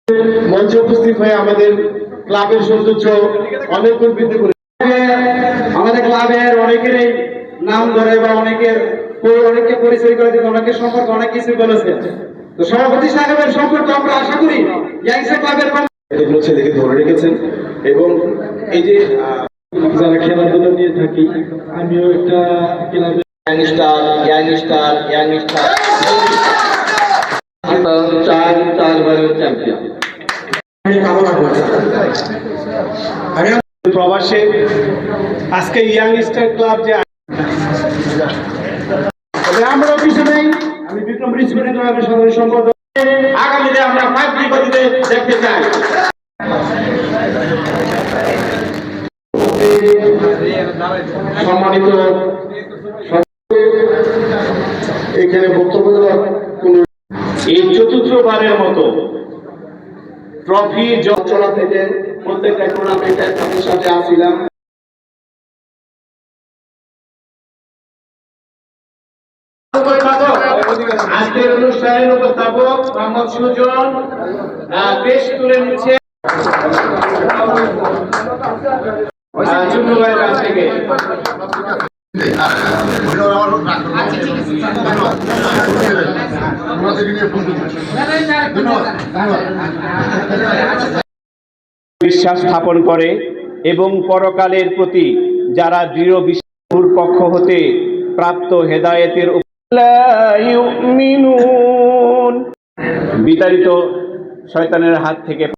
মঞ্চে উপস্থিত হয়ে আমাদের ক্লাবের সৌন্দর্য অনেক গুণ বৃদ্ধি করে। আমাদের ক্লাবের অনেকেরই নাম ধরে বা অনেককে পরিচয় করে দিতে, অনেকের সম্পর্কে অনেক কিছু বলেছে। তো সভাপতি সাহেবের সম্পর্কে আমরা আশা করি ইয়াংসে ক্লাবের এগুলো ছেলেকে ধরে রেখেছেন এবং এই যে যারা খেলাধুলা নিয়ে থাকি, আমিও একটা ক্লাবে চারবারের চ্যাম্পিয়ন প্রবাসে আজকে ইয়াংস্টার ক্লাব যে আমরা কিছু নেই। আমি বিক্রম রিসিপিটি ক্লাবের সাধারণ সম্পাদক। আগামীতে আমরা 5 গতিতে দেখতে চাই। সম্মানিত এখানে বক্তব্য দেওয়ার এই চতুর্থবারের মতো ট্রফি চলা থেকে প্রত্যেকটা টুর্নামেন্টে তাদের সাথে আসছিলাম। আজকের অনুষ্ঠানের উপস্থাপক মোহাম্মদ সুজন বেশ তুলে নিচ্ছে ভাইয়ের কাছ থেকে। বিশ্বাস স্থাপন করে এবং পরকালের প্রতি যারা দৃঢ় বিশ্বাসের পক্ষ হতে প্রাপ্ত হেদায়েতের বিতাড়িত শয়তানের হাত থেকে